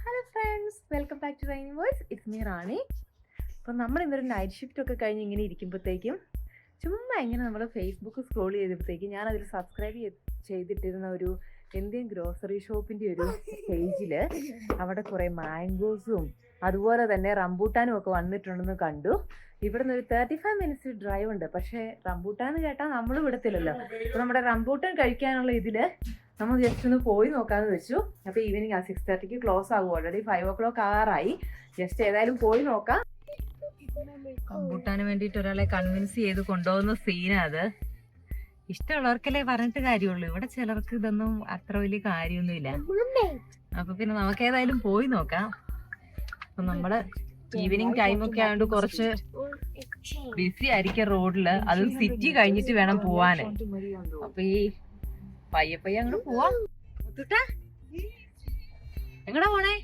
Hello friends, welcome back to Rainy Voice. It's me Rani. അപ്പം നമ്മൾ ഇന്നൊരു നൈറ്റ് ഷിഫ്റ്റ് ഒക്കെ കഴിഞ്ഞ് ഇങ്ങനെ ഇരിക്കുമ്പോഴത്തേക്കും ചുമ്മാ ഇങ്ങനെ നമ്മൾ ഫേസ്ബുക്ക് സ്ക്രോൾ ചെയ്തപ്പോഴത്തേക്കും ഞാനതിൽ സബ്സ്ക്രൈബ് ചെയ്തിട്ടിരുന്ന ഒരു ഇന്ത്യൻ ഗ്രോസറി ഷോപ്പിൻ്റെ ഒരു പേജിൽ അവിടെ കുറേ മാംഗോസും അതുപോലെ തന്നെ റംബൂട്ടാനും ഒക്കെ വന്നിട്ടുണ്ടെന്ന് കണ്ടു. ഇവിടുന്ന് ഒരു 35 മിനിറ്റ്സ് ഡ്രൈവ് ഉണ്ട്. പക്ഷേ റംബൂട്ടാൻ കേട്ടാൽ നമ്മൾ വിടത്തില്ലല്ലോ. അപ്പോൾ നമ്മുടെ റംബൂട്ടാൻ കഴിക്കാനുള്ള ഇതിൽ നമ്മൾ ജസ്റ്റ് ഒന്ന് പോയി നോക്കാമെന്ന് വെച്ചു. അപ്പോൾ ഈവനിങ് 6:30 ക്ലോസ് ആകും. Already 5 o'clock ആറായി. ജസ്റ്റ് ഏതായാലും പോയി നോക്കാം. റംബൂട്ടാന് വേണ്ടിയിട്ട് ഒരാളെ കൺവിൻസ് ചെയ്ത് കൊണ്ടുപോകുന്ന സീനാ അത്. ഇഷ്ടമുള്ളവർക്കല്ലേ പറഞ്ഞിട്ട് കാര്യമുള്ളൂ. ഇവിടെ ചിലർക്ക് ഇതൊന്നും അത്ര വലിയ കാര്യമൊന്നുമില്ല. അപ്പൊ പിന്നെ നമുക്ക് ഏതായാലും പോയി നോക്കാം. അപ്പൊ നമ്മള് ഈവനിങ് ടൈമൊക്കെ ആയതുകൊണ്ട് കുറച്ച് ബിസി ആയിരിക്കും റോഡില്. അത് സിറ്റി കഴിഞ്ഞിട്ട് വേണം പോവാന്. അപ്പൊ ഈ പയ്യെ അങ്ങോട്ട് പോവാം. എങ്ങടാ പോണേ?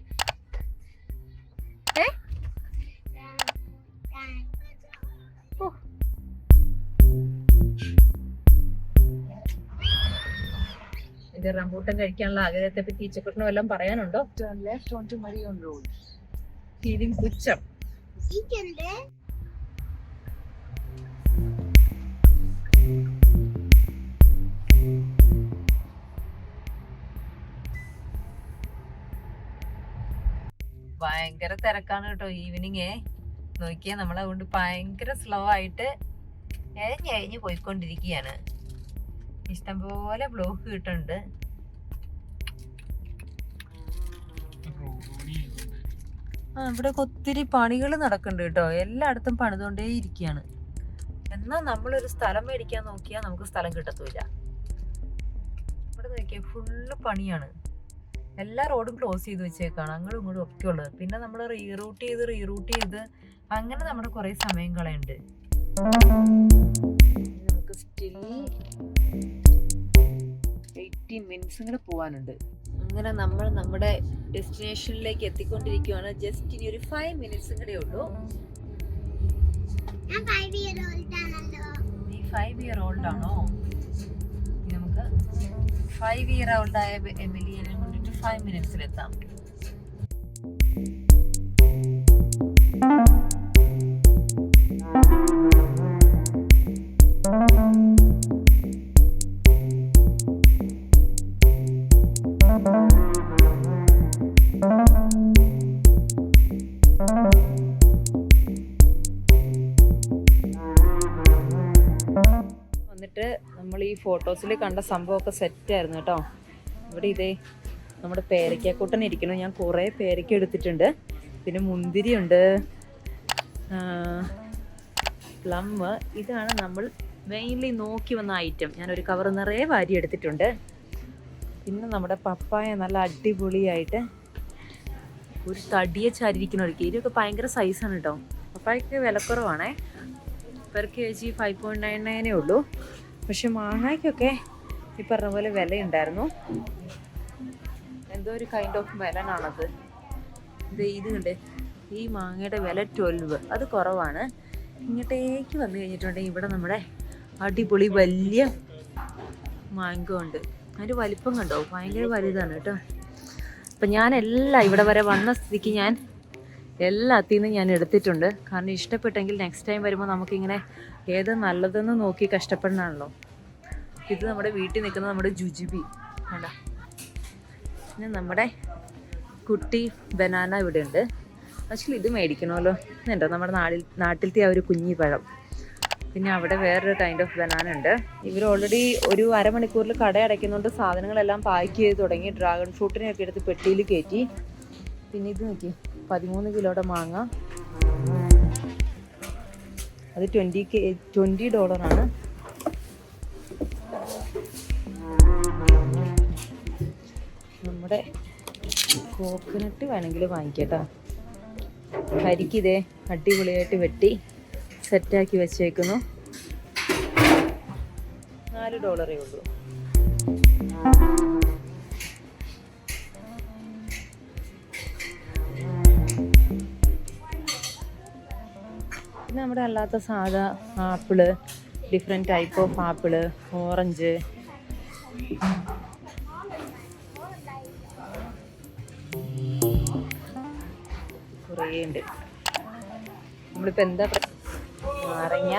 എന്റെ റംബൂട്ടൻ കഴിക്കാനുള്ള ആഗ്രഹത്തെ പറ്റി ഈച്ചക്കുട്ടിനും എല്ലാം പറയാനുണ്ടോ? ഫീലിംഗ് പുച്ഛം. ഭയങ്കര തിരക്കാണ് കേട്ടോ ഈവനിങ്. നോക്കിയാൽ നമ്മളെ കൊണ്ട് ഭയങ്കര സ്ലോ ആയിട്ട് എഴഞ്ഞ് പോയിക്കൊണ്ടിരിക്കുകയാണ്. ഇഷ്ടംപോലെ ബ്ലോക്ക് കിട്ടുന്നുണ്ട്. ഇവിടെ ഒത്തിരി പണികൾ നടക്കുന്നുണ്ട് കേട്ടോ. എല്ലായിടത്തും പണിതുകൊണ്ടേ ഇരിക്കുകയാണ്. എന്നാൽ നമ്മളൊരു സ്ഥലം മേടിക്കാൻ നോക്കിയാൽ നമുക്ക് സ്ഥലം കിട്ടത്തില്ല. ഇവിടെ നോക്കിയാൽ ഫുള്ള് പണിയാണ്. എല്ലാ റോഡും ക്ലോസ് ചെയ്ത് വെച്ചേക്കാണ്, അങ്ങോട്ടും ഇങ്ങോട്ടും ഒക്കെ ഉള്ളത്. പിന്നെ നമ്മൾ റീറൂട്ട് ചെയ്ത് അങ്ങനെ നമ്മുടെ കുറേ സമയം കളയുന്നുണ്ട്. നമുക്ക് സ്റ്റിൽ 80 മിനിറ്റ്സും കൂടെ പോവാനുണ്ട്. അങ്ങനെ നമ്മൾ നമ്മുടെ ഡെസ്റ്റിനേഷനിലേക്ക് എത്തിക്കൊണ്ടിരിക്കുകയാണ്. ജസ്റ്റ് ഇനി ഒരു 5 മിനിറ്റ്സും കൂടെ ഉള്ളൂ. നീ 5 year old ആണോ? നമുക്ക് 5 year old ആയ എമിലിയനെ കൊണ്ടിട്ട് 5 മിനിറ്റ്സിലെത്താം. വന്നിട്ട് നമ്മൾ ഈ ഫോട്ടോസിൽ കണ്ട സംഭവമൊക്കെ സെറ്റായിരുന്നു കേട്ടോ. ഇവിടെ ഇതേ നമ്മുടെ പേരയ്ക്കാക്കൂട്ടൻ ഇരിക്കണം. ഞാൻ കുറേ പേരയ്ക്ക എടുത്തിട്ടുണ്ട്. പിന്നെ മുന്തിരിയുണ്ട്, പ്ലം. ഇതാണ് നമ്മൾ മെയിൻലി നോക്കി വന്ന ഐറ്റം. ഞാനൊരു കവർ നിറയെ വാരി എടുത്തിട്ടുണ്ട്. പിന്നെ നമ്മുടെ പപ്പായ നല്ല അടിപൊളിയായിട്ട് ഒരു തടിയെ ചാരിയിരിക്കുന്ന ഒരു ഇതൊക്കെ ഭയങ്കര സൈസാണ് കേട്ടോ. പപ്പായക്ക് വിലക്കുറവാണേ. പെർ kg 5.99 ഉള്ളൂ. പക്ഷെ മാങ്ങയ്ക്കൊക്കെ ഈ പറഞ്ഞ പോലെ വിലയുണ്ടായിരുന്നു. എന്തോ ഒരു കൈൻഡ് ഓഫ് മെലനാണത്. ഇത് കണ്ടേ, ഈ മാങ്ങയുടെ വില 12. അത് കുറവാണ്. ഇങ്ങോട്ടേക്ക് വന്നു കഴിഞ്ഞിട്ടുണ്ടെങ്കിൽ ഇവിടെ നമ്മുടെ അടിപൊളി വലിയ മാങ്കോ ഉണ്ട്. അതിൻ്റെ വലിപ്പം കണ്ടോ, ഭയങ്കര വലുതാണ് കേട്ടോ. അപ്പം ഞാനെല്ലാം ഇവിടെ വരെ വന്ന സ്ഥിതിക്ക് ഞാൻ എല്ലാത്തിൽ നിന്നും ഞാൻ എടുത്തിട്ടുണ്ട്. കാരണം ഇഷ്ടപ്പെട്ടെങ്കിൽ നെക്സ്റ്റ് ടൈം വരുമ്പോൾ നമുക്കിങ്ങനെ ഏത് നല്ലതെന്ന് നോക്കി കഷ്ടപ്പെടണമല്ലോ. ഇത് നമ്മുടെ വീട്ടിൽ നിൽക്കുന്ന നമ്മുടെ ജുജിബി കണ്ട. പിന്നെ നമ്മുടെ കുട്ടി ബനാന ഇവിടെ ഉണ്ട്. ആക്ച്വലി ഇത് മേടിക്കണമല്ലോ എന്നുണ്ടോ, നമ്മുടെ നാട്ടിലത്തെ ആ ഒരു കുഞ്ഞി പഴം. പിന്നെ അവിടെ വേറൊരു കൈൻഡ് ഓഫ് ബനാന ഉണ്ട്. ഇവർ ഓൾറെഡി ഒരു അരമണിക്കൂറിൽ കട അടയ്ക്കുന്നുണ്ട്. സാധനങ്ങളെല്ലാം പാക്ക് ചെയ്ത് തുടങ്ങി. ഡ്രാഗൺ ഫ്രൂട്ടിനെയൊക്കെ എടുത്ത് പെട്ടിയിൽ കയറ്റി. പിന്നെ ഇത് നോക്കി, 13 കിലോയുടെ മാങ്ങ. അത് $20. നമ്മുടെ കോക്കനട്ട് വേണമെങ്കിൽ വാങ്ങിക്കട്ടോ. കരിക്കിതേ അടിപൊളിയായിട്ട് വെട്ടി സെറ്റാക്കി വെച്ചേക്കുന്നു. $4 ഉള്ളൂ. പിന്നെ നമ്മുടെ അല്ലാത്ത സാധാ apple, different type of apple, orange, കുറേ ഉണ്ട്. നമ്മളിപ്പോൾ എന്താ നാരങ്ങ,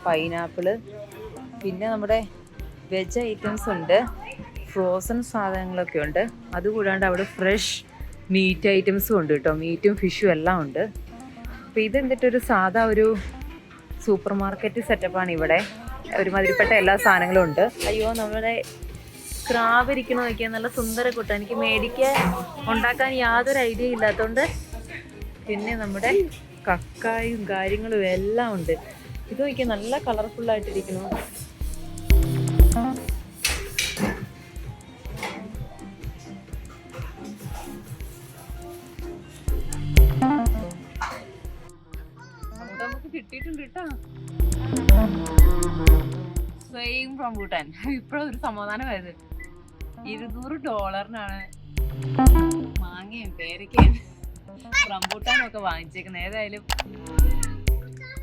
പൈനാപ്പിള്, പിന്നെ നമ്മുടെ വെജ് ഐറ്റംസ് ഉണ്ട്, ഫ്രോസൺ സാധനങ്ങളൊക്കെ ഉണ്ട്. അതുകൂടാണ്ട് അവിടെ ഫ്രഷ് മീറ്റ് ഐറ്റംസും ഉണ്ട് കേട്ടോ. മീറ്റും ഫിഷും എല്ലാം ഉണ്ട്. അപ്പോൾ ഇതെന്നിട്ടൊരു സാധാ ഒരു സൂപ്പർ മാർക്കറ്റ് സെറ്റപ്പാണ്. ഇവിടെ ഒരുമാതിരിപ്പെട്ട എല്ലാ സാധനങ്ങളും ഉണ്ട്. അയ്യോ, നമ്മുടെ ക്രാബ് ഇരിക്കണ നോക്കിയാൽ നല്ല സുന്ദര കുട്ട. എനിക്ക് മേടിക്കാൻ ഉണ്ടാക്കാൻ യാതൊരു ഐഡിയ ഇല്ലാത്തതുകൊണ്ട്. പിന്നെ നമ്മുടെ കക്കായും കാര്യങ്ങളും എല്ലാം ഉണ്ട്. ഇത് നോക്കിയാൽ നല്ല കളർഫുള്ളായിട്ടിരിക്കുന്നു. നമുക്ക് കിട്ടിയിട്ടുണ്ട് കേട്ടോ സെയിം റംബൂട്ടാൻ. ഇപ്പോഴും ഒരു സമാധാനമായത്. $200 മാങ്ങയും പേരയ്ക്കയും റംബൂട്ടാനും ഒക്കെ വാങ്ങിച്ചേക്കുന്നത്. ഏതായാലും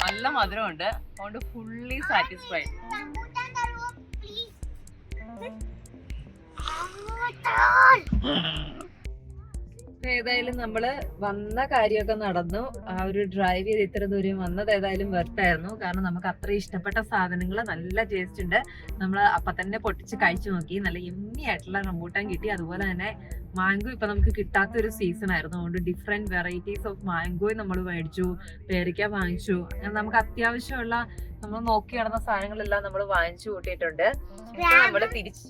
നല്ല മധുരമുണ്ട്, അതുകൊണ്ട് ഫുള്ളി സാറ്റിസ്ഫൈഡ്. ഏതായാലും നമ്മള് വന്ന കാര്യമൊക്കെ നടന്നു. ആ ഒരു ഡ്രൈവ് ചെയ്ത് ഇത്ര ദൂരം വന്നത് ഏതായാലും വെർത്തായിരുന്നു. കാരണം നമുക്ക് അത്ര ഇഷ്ടപ്പെട്ട സാധനങ്ങൾ, നല്ല ടേസ്റ്റ് ഉണ്ട്. നമ്മൾ അപ്പം തന്നെ പൊട്ടിച്ച് കഴിച്ചു നോക്കി. നല്ല യമ്മി ആയിട്ടുള്ള റംബൂട്ടാൻ കിട്ടി. അതുപോലെ തന്നെ മാംഗോ ഇപ്പൊ നമുക്ക് കിട്ടാത്തൊരു സീസൺ ആയിരുന്നു. അതുകൊണ്ട് ഡിഫറെന്റ് വെറൈറ്റീസ് ഓഫ് മാംഗോയും നമ്മൾ മേടിച്ചു, പേരയ്ക്ക വാങ്ങിച്ചു. അങ്ങനെ നമുക്ക് അത്യാവശ്യമുള്ള നമ്മൾ നോക്കി നടന്ന സാധനങ്ങളെല്ലാം നമ്മൾ വാങ്ങിച്ചു കൂട്ടിയിട്ടുണ്ട്. നമ്മള് തിരിച്ച്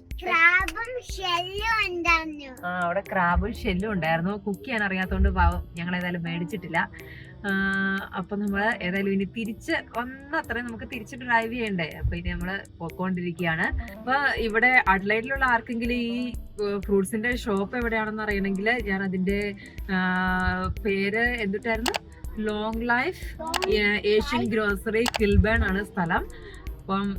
അവിടെ ക്രാബും ഷെല്ലും ഉണ്ടായിരുന്നു. കുക്ക് ചെയ്യാൻ അറിയാത്തോണ്ട് ഞങ്ങൾ ഏതായാലും മേടിച്ചിട്ടില്ല. അപ്പൊ നമ്മള് ഏതായാലും ഇനി തിരിച്ച് വന്നത്രയും നമുക്ക് തിരിച്ച് ഡ്രൈവ് ചെയ്യണ്ടേ. അപ്പൊ ഇനി നമ്മള് പോയിക്കൊണ്ടിരിക്കുകയാണ്. അപ്പൊ ഇവിടെ അഡ്ലൈഡിലുള്ള ആർക്കെങ്കിലും ഈ ഫ്രൂട്ട്സിന്റെ ഷോപ്പ് എവിടെയാണെന്ന് അറിയണമെങ്കിൽ ഞാൻ അതിന്റെ പേര് എന്തിട്ടായിരുന്നു, ലോങ് ലൈഫ് ഏഷ്യൻ ഗ്രോസറി കിൽബേൺ ആണ് സ്ഥലം. അപ്പം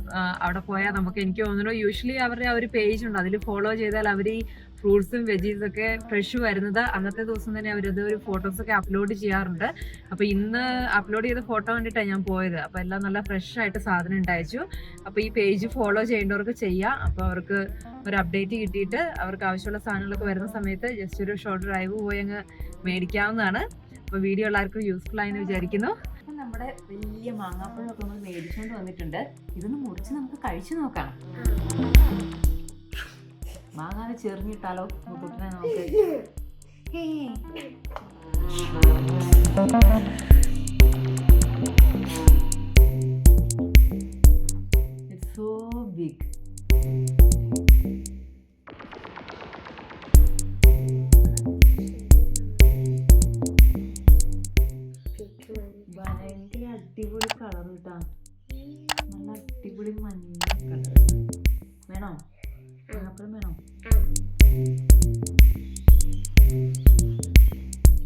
അവിടെ പോയാൽ നമുക്ക്, എനിക്ക് തോന്നുന്നു യൂഷ്വലി അവരുടെ ആ ഒരു പേജ് ഉണ്ട്, അതിൽ ഫോളോ ചെയ്താൽ അവർ ഈ ഫ്രൂട്ട്സും വെജീസും ഒക്കെ ഫ്രഷ് വരുന്നത് അന്നത്തെ ദിവസം തന്നെ അവരത് ഒരു ഫോട്ടോസൊക്കെ അപ്ലോഡ് ചെയ്യാറുണ്ട്. അപ്പോൾ ഇന്ന് അപ്ലോഡ് ചെയ്ത ഫോട്ടോ കണ്ടിട്ടാണ് ഞാൻ പോയത്. അപ്പോൾ എല്ലാം നല്ല ഫ്രഷ് ആയിട്ട് സാധനം ഉണ്ടായിച്ചു. അപ്പോൾ ഈ പേജ് ഫോളോ ചെയ്യേണ്ടവർക്ക് ചെയ്യാം. അപ്പോൾ അവർക്ക് ഒരു അപ്ഡേറ്റ് കിട്ടിയിട്ട് അവർക്ക് ആവശ്യമുള്ള സാധനങ്ങളൊക്കെ വരുന്ന സമയത്ത് ജസ്റ്റ് ഒരു ഷോർട്ട് ഡ്രൈവ് പോയി അങ്ങ് മേടിക്കാവുന്നതാണ്. അപ്പോൾ വീഡിയോ എല്ലാവർക്കും യൂസ്ഫുൾ ആയെന്ന് വിചാരിക്കുന്നു. അപ്പം നമ്മുടെ വലിയ മാങ്ങാപ്പഴമൊക്കെ നമ്മൾ മേടിച്ചുകൊണ്ട് വന്നിട്ടുണ്ട്. ഇതൊന്ന് മുറിച്ച് നമുക്ക് കഴിച്ചു നോക്കാം. മാങ്ങാനെ ചെറിഞ്ഞിട്ടാലോ മുത്തുട്ടിനെ നമുക്ക്. It's so big. ഭയങ്കര അടിപൊളി കളർ കിട്ടാ, നല്ല അടിപൊളി മഞ്ഞ കളർ. വേണോ മാങ്ങാപ്പഴം? വേണോ?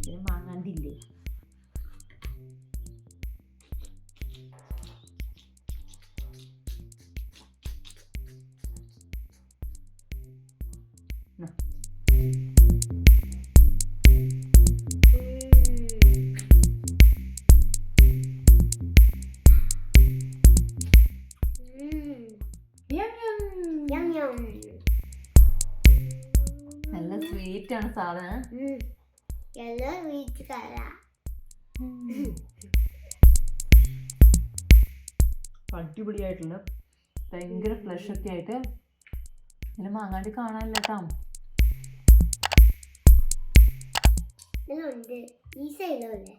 ഇതിന് മാങ്ങാണ്ടില്ലേ? നല്ല സ്വീറ്റ് ആണ് സാധനം. അടിപൊളിയായിട്ടുണ്ട്, ഭയങ്കര ഫ്ലഷ് ഒക്കെ ആയിട്ട്. ഇതിന് മാങ്ങാണ്ടി കാണാനില്ല കേട്ടോ. ഈ സൈഡിലല്ലേ